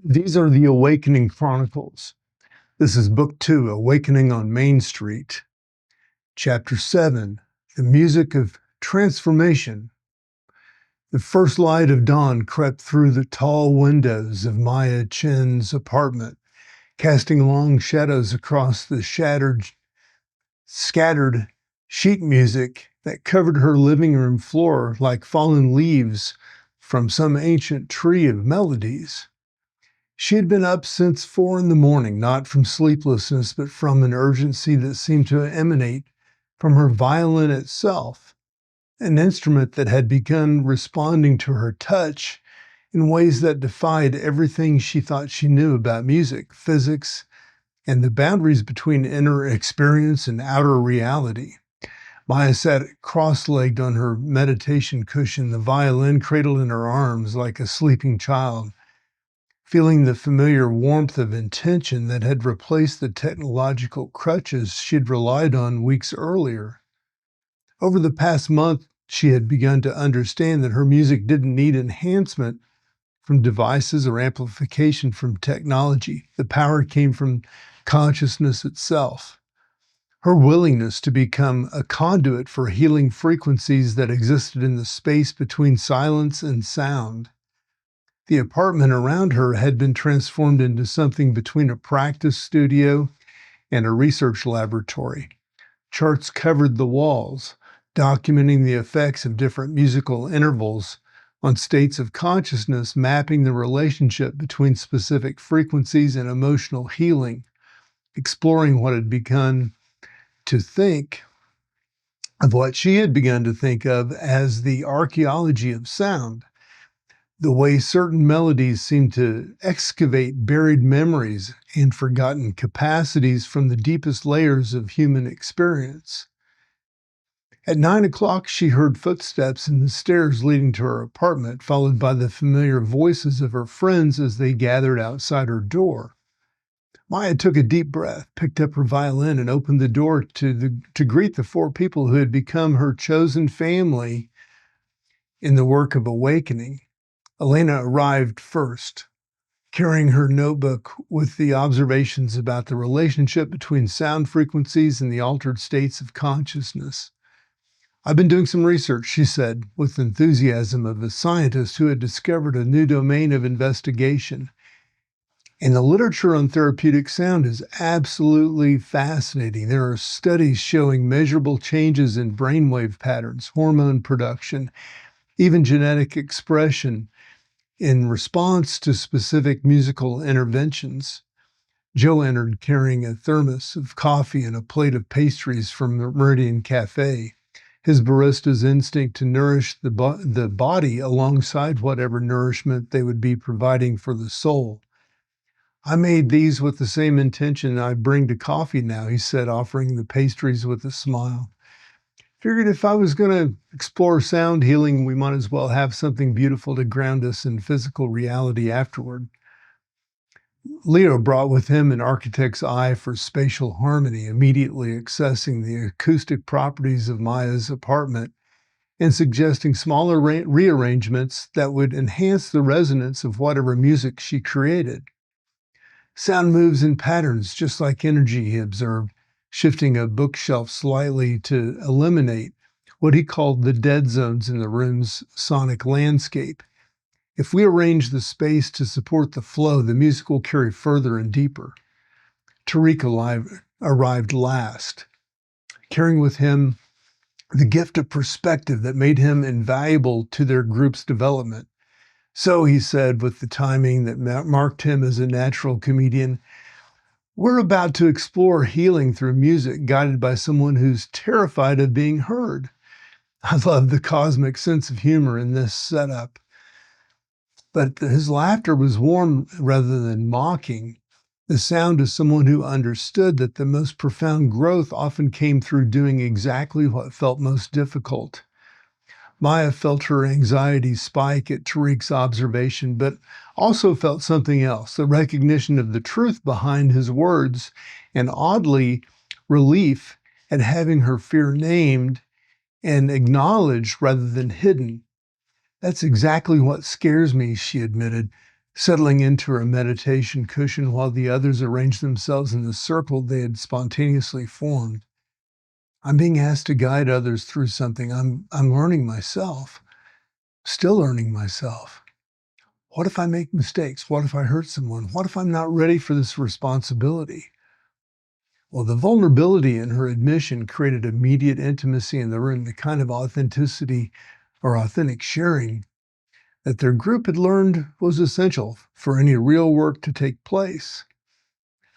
These are the Awakening Chronicles. This is Book 2, Awakening on Main Street. Chapter 7, The Music of Transformation. The first light of dawn crept through the tall windows of Maya Chen's apartment, casting long shadows across the scattered sheet music that covered her living room floor like fallen leaves from some ancient tree of melodies. She had been up since 4 a.m, not from sleeplessness, but from an urgency that seemed to emanate from her violin itself, an instrument that had begun responding to her touch in ways that defied everything she thought she knew about music, physics, and the boundaries between inner experience and outer reality. Maya sat cross-legged on her meditation cushion, the violin cradled in her arms like a sleeping child, feeling the familiar warmth of intention that had replaced the technological crutches she'd relied on weeks earlier. Over the past month, she had begun to understand that her music didn't need enhancement from devices or amplification from technology. The power came from consciousness itself. Her willingness to become a conduit for healing frequencies that existed in the space between silence and sound. The apartment around her had been transformed into something between a practice studio and a research laboratory. Charts covered the walls, documenting the effects of different musical intervals on states of consciousness, mapping the relationship between specific frequencies and emotional healing, exploring what had begun to think of what she had begun to think of as the archaeology of sound. The way certain melodies seem to excavate buried memories and forgotten capacities from the deepest layers of human experience. At 9 o'clock, she heard footsteps in the stairs leading to her apartment, followed by the familiar voices of her friends as they gathered outside her door. Maya took a deep breath, picked up her violin, and opened the door to greet the 4 people who had become her chosen family in the work of awakening. Elena arrived first, carrying her notebook with the observations about the relationship between sound frequencies and the altered states of consciousness. "I've been doing some research," she said, with enthusiasm of a scientist who had discovered a new domain of investigation. And the literature on therapeutic sound is absolutely fascinating. There are studies showing measurable changes in brainwave patterns, hormone production, even genetic expression in response to specific musical interventions. Joe entered carrying a thermos of coffee and a plate of pastries from the Meridian Cafe, his barista's instinct to nourish the body alongside whatever nourishment they would be providing for the soul. "I made these with the same intention I bring to coffee now," he said, offering the pastries with a smile. "Figured if I was going to explore sound healing, we might as well have something beautiful to ground us in physical reality afterward." Leo brought with him an architect's eye for spatial harmony, immediately accessing the acoustic properties of Maya's apartment and suggesting smaller rearrangements that would enhance the resonance of whatever music she created. "Sound moves in patterns, just like energy," he observed, shifting a bookshelf slightly to eliminate what he called the dead zones in the room's sonic landscape. "If we arrange the space to support the flow, the music will carry further and deeper." Tariq arrived last, carrying with him the gift of perspective that made him invaluable to their group's development. "So," he said with the timing that marked him as a natural comedian, "we're about to explore healing through music guided by someone who's terrified of being heard." I love the cosmic sense of humor in this setup. But his laughter was warm rather than mocking, the sound of someone who understood that the most profound growth often came through doing exactly what felt most difficult. Maya felt her anxiety spike at Tariq's observation, but also felt something else, the recognition of the truth behind his words, and oddly, relief at having her fear named and acknowledged rather than hidden. "That's exactly what scares me," she admitted. settling into her meditation cushion while the others arranged themselves in the circle they had spontaneously formed. I'm being asked to guide others through something. I'm learning myself, still learning myself. What if I make mistakes? What if I hurt someone? What if I'm not ready for this responsibility? Well, the vulnerability in her admission created immediate intimacy in the room, the kind of authenticity or authentic sharing that their group had learned was essential for any real work to take place.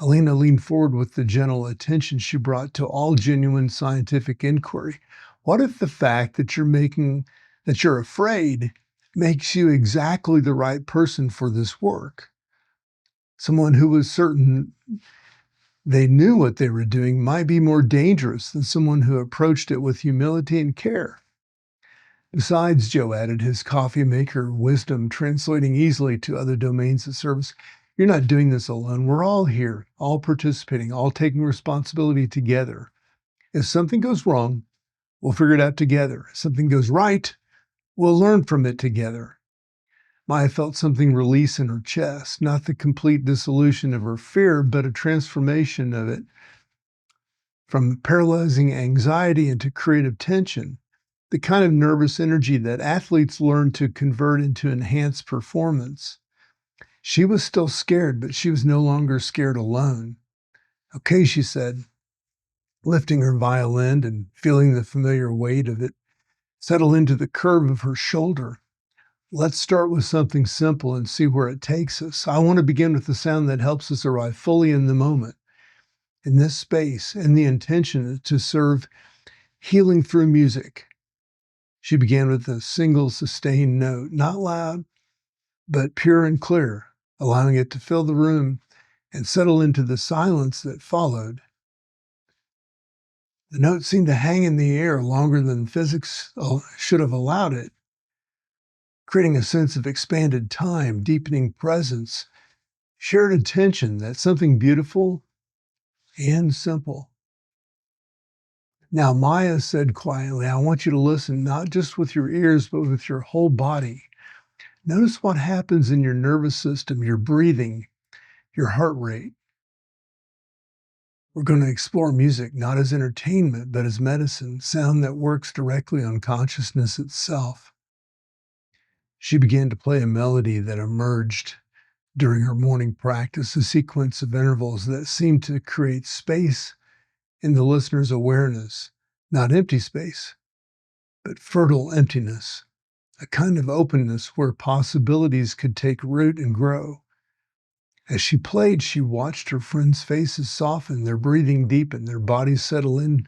Elena leaned forward with the gentle attention she brought to all genuine scientific inquiry. What if the fact that you're afraid makes you exactly the right person for this work? Someone who was certain they knew what they were doing might be more dangerous than someone who approached it with humility and care. Besides, Joe added, his coffee maker wisdom translating easily to other domains of service, you're not doing this alone. We're all here, all participating, all taking responsibility together. If something goes wrong, we'll figure it out together. If something goes right, we'll learn from it together. Maya felt something release in her chest, not the complete dissolution of her fear, but a transformation of it from paralyzing anxiety into creative tension, the kind of nervous energy that athletes learn to convert into enhanced performance. She was still scared, but she was no longer scared alone. Okay, she said, lifting her violin and feeling the familiar weight of it settle into the curve of her shoulder. Let's start with something simple and see where it takes us. I want to begin with the sound that helps us arrive fully in the moment, in this space, and the intention to serve healing through music. She began with a single sustained note, not loud, but pure and clear, allowing it to fill the room and settle into the silence that followed. The note seemed to hang in the air longer than physics should have allowed it, creating a sense of expanded time, deepening presence, shared attention. That's something beautiful and simple. Now, Maya said quietly, I want you to listen not just with your ears, but with your whole body. Notice what happens in your nervous system, your breathing, your heart rate. We're going to explore music not as entertainment, but as medicine, sound that works directly on consciousness itself. She began to play a melody that emerged during her morning practice, a sequence of intervals that seemed to create space in the listener's awareness, not empty space, but fertile emptiness, a kind of openness where possibilities could take root and grow. As she played, she watched her friends' faces soften, their breathing deepen, their bodies settle in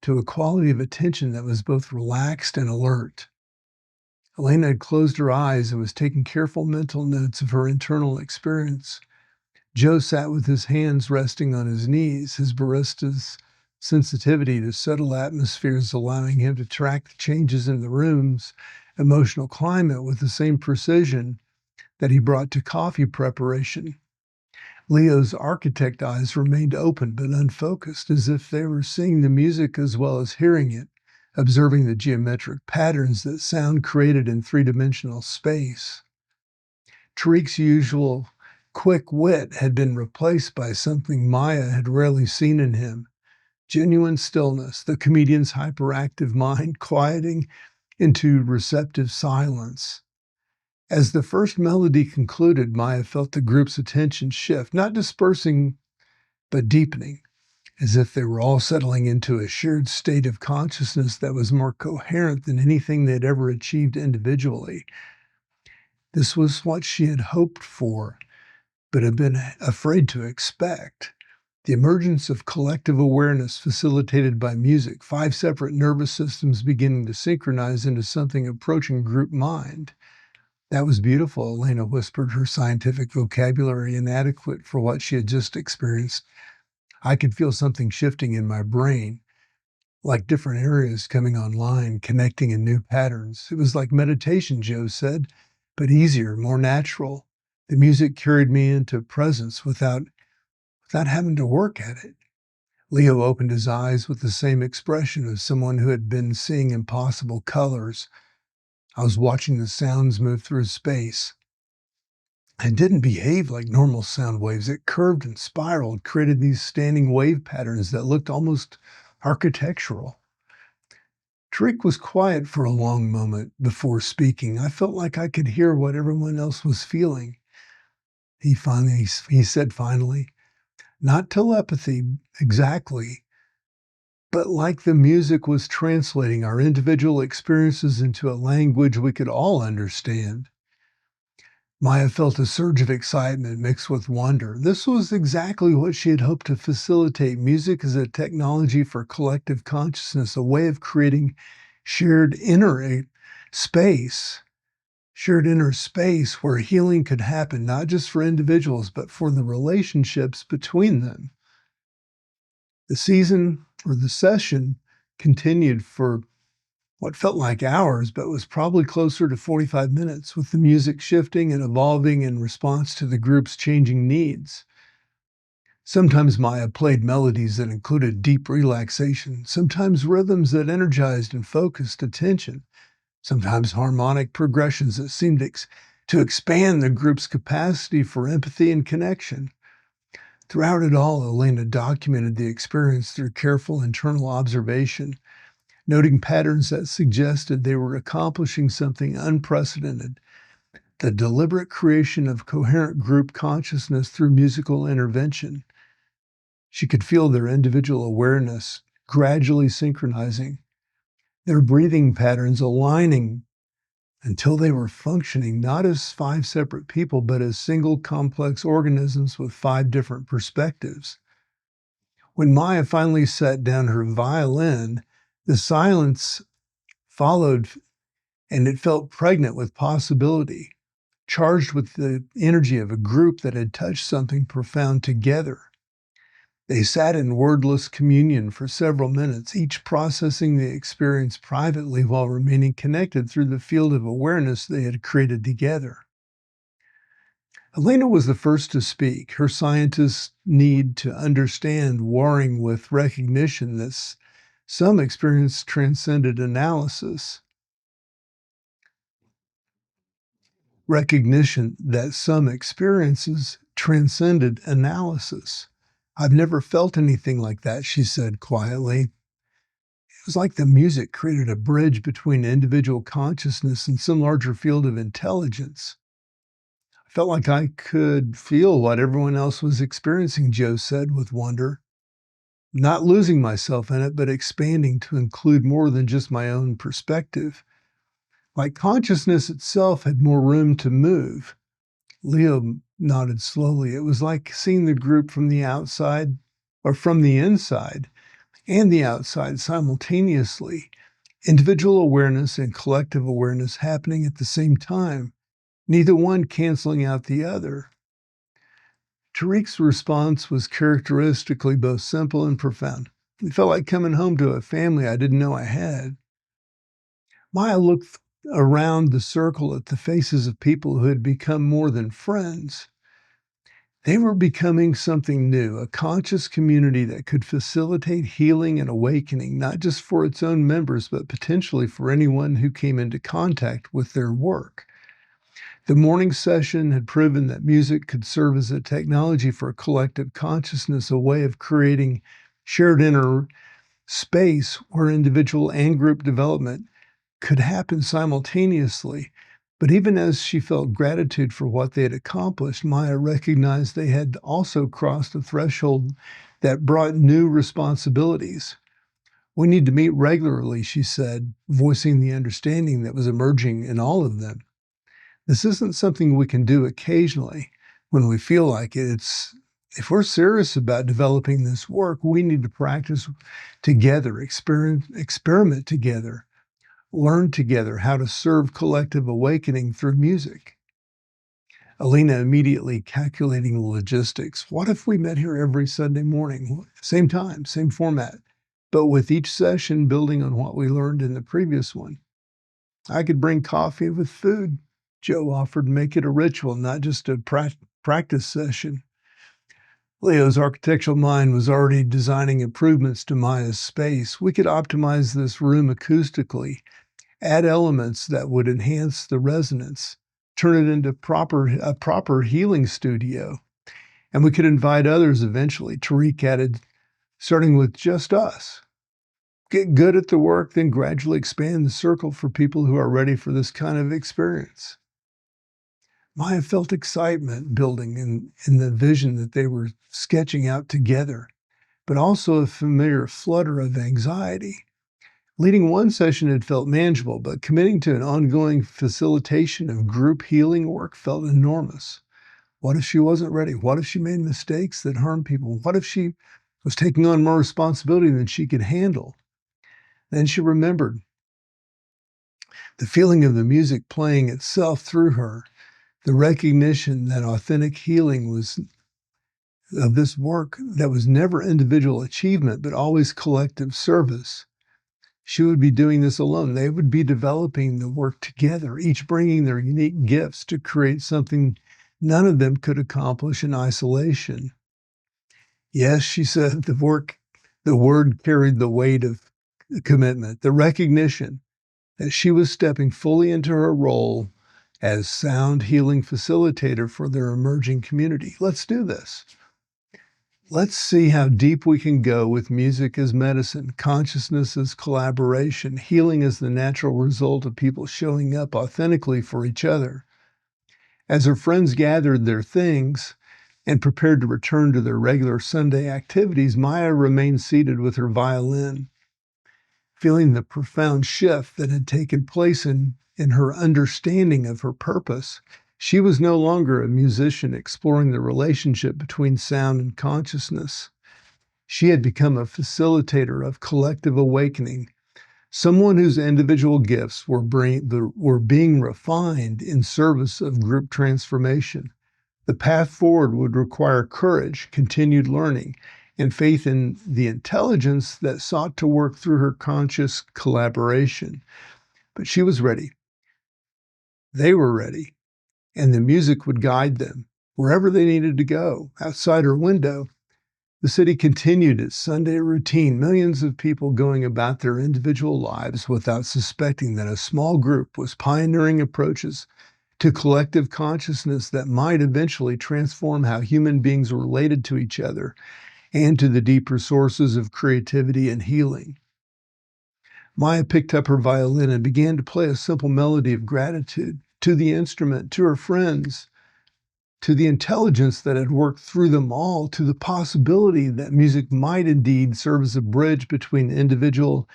to a quality of attention that was both relaxed and alert. Elena had closed her eyes and was taking careful mental notes of her internal experience. Joe sat with his hands resting on his knees, his barista's sensitivity to subtle atmospheres allowing him to track the changes in the room's emotional climate with the same precision that he brought to coffee preparation. Leo's architect eyes remained open but unfocused, as if they were seeing the music as well as hearing it, observing the geometric patterns that sound created in three-dimensional space. Tariq's usual quick wit had been replaced by something Maya had rarely seen in him. Genuine stillness, the comedian's hyperactive mind quieting into receptive silence. As the first melody concluded, Maya felt the group's attention shift, not dispersing, but deepening, as if they were all settling into a shared state of consciousness that was more coherent than anything they'd ever achieved individually. This was what she had hoped for, but had been afraid to expect. The emergence of collective awareness facilitated by music, 5 separate nervous systems beginning to synchronize into something approaching group mind. That was beautiful, Elena whispered, her scientific vocabulary inadequate for what she had just experienced. I could feel something shifting in my brain, like different areas coming online, connecting in new patterns. It was like meditation, Joe said, but easier, more natural. The music carried me into presence without having to work at it. Leo opened his eyes with the same expression of someone who had been seeing impossible colors. I was watching the sounds move through space. It didn't behave like normal sound waves. It curved and spiraled, created these standing wave patterns that looked almost architectural. Tariq was quiet for a long moment before speaking. I felt like I could hear what everyone else was feeling. He said finally, not telepathy exactly, but like the music was translating our individual experiences into a language we could all understand. Maya felt a surge of excitement mixed with wonder. This was exactly what she had hoped to facilitate. Music as a technology for collective consciousness, a way of creating shared inner space, shared inner space where healing could happen, not just for individuals, but for the relationships between them. The session continued for what felt like hours, but was probably closer to 45 minutes, with the music shifting and evolving in response to the group's changing needs. Sometimes Maya played melodies that included deep relaxation, sometimes rhythms that energized and focused attention, sometimes harmonic progressions that seemed to expand the group's capacity for empathy and connection. Throughout it all, Elena documented the experience through careful internal observation, noting patterns that suggested they were accomplishing something unprecedented, the deliberate creation of coherent group consciousness through musical intervention. She could feel their individual awareness gradually synchronizing, their breathing patterns aligning until they were functioning not as 5 separate people, but as single complex organisms with 5 different perspectives. When Maya finally set down her violin, the silence followed, and it felt pregnant with possibility, charged with the energy of a group that had touched something profound together. They sat in wordless communion for several minutes, each processing the experience privately while remaining connected through the field of awareness they had created together. Elena was the first to speak. Her scientists' need to understand warring with recognition that some experience transcended analysis. Recognition that some experiences transcended analysis. I've never felt anything like that, she said quietly. It was like the music created a bridge between individual consciousness and some larger field of intelligence. I felt like I could feel what everyone else was experiencing, Joe said with wonder. Not losing myself in it, but expanding to include more than just my own perspective. Like consciousness itself had more room to move. Leo nodded slowly. It was like seeing the group from the outside, or from the inside and the outside simultaneously. Individual awareness and collective awareness happening at the same time, neither one canceling out the other. Tariq's response was characteristically both simple and profound. It felt like coming home to a family I didn't know I had. Maya looked around the circle at the faces of people who had become more than friends. They were becoming something new, a conscious community that could facilitate healing and awakening, not just for its own members, but potentially for anyone who came into contact with their work. The morning session had proven that music could serve as a technology for collective consciousness, a way of creating shared inner space where individual and group development could happen simultaneously. But even as she felt gratitude for what they had accomplished, Maya recognized they had also crossed a threshold that brought new responsibilities. We need to meet regularly, she said, voicing the understanding that was emerging in all of them. This isn't something we can do occasionally when we feel like it. If we're serious about developing this work, we need to practice together, experiment together, learn together how to serve collective awakening through music. Alina immediately calculating the logistics. What if we met here every Sunday morning? Same time, same format, but with each session building on what we learned in the previous one. I could bring coffee with food, Joe offered, make it a ritual, not just a practice session. Leo's architectural mind was already designing improvements to Maya's space. We could optimize this room acoustically, add elements that would enhance the resonance, turn it into a proper healing studio. And we could invite others eventually, Tariq added, starting with just us. Get good at the work, then gradually expand the circle for people who are ready for this kind of experience. Maya felt excitement building in the vision that they were sketching out together, but also a familiar flutter of anxiety. Leading one session had felt manageable, but committing to an ongoing facilitation of group healing work felt enormous. What if she wasn't ready? What if she made mistakes that harmed people? What if she was taking on more responsibility than she could handle? Then she remembered the feeling of the music playing itself through her, the recognition that authentic healing was of this work that was never individual achievement, but always collective service. She would be doing this alone. They would be developing the work together, each bringing their unique gifts to create something none of them could accomplish in isolation. Yes, she said, the word carried the weight of commitment, the recognition that she was stepping fully into her role as sound healing facilitator for their emerging community. Let's do this. Let's see how deep we can go with music as medicine, consciousness as collaboration, healing as the natural result of people showing up authentically for each other. As her friends gathered their things and prepared to return to their regular Sunday activities, Maya remained seated with her violin, feeling the profound shift that had taken place in her understanding of her purpose. She was no longer a musician exploring the relationship between sound and consciousness. She had become a facilitator of collective awakening, someone whose individual gifts were being refined in service of group transformation. The path forward would require courage, continued learning, and faith in the intelligence that sought to work through her conscious collaboration. But she was ready. They were ready. And the music would guide them wherever they needed to go. Outside her window, the city continued its Sunday routine, millions of people going about their individual lives without suspecting that a small group was pioneering approaches to collective consciousness that might eventually transform how human beings related to each other and to the deeper sources of creativity and healing. Maya picked up her violin and began to play a simple melody of gratitude to the instrument, to her friends, to the intelligence that had worked through them all, to the possibility that music might indeed serve as a bridge between individual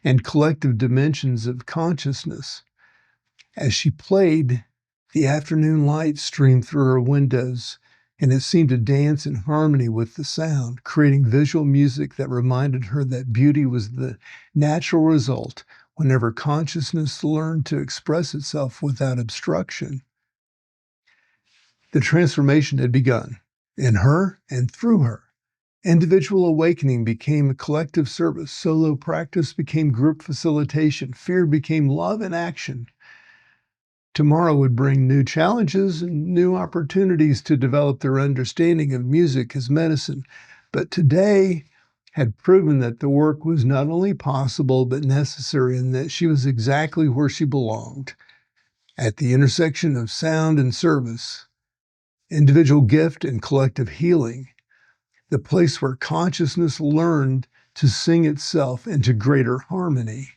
and collective dimensions of consciousness. As she played, the afternoon light streamed through her windows, and it seemed to dance in harmony with the sound, creating visual music that reminded her that beauty was the natural result whenever consciousness learned to express itself without obstruction. The transformation had begun in her and through her. Individual awakening became a collective service. Solo practice became group facilitation. Fear became love in action. Tomorrow would bring new challenges and new opportunities to develop their understanding of music as medicine. But today had proven that the work was not only possible, but necessary, and that she was exactly where she belonged, at the intersection of sound and service, individual gift and collective healing, the place where consciousness learned to sing itself into greater harmony.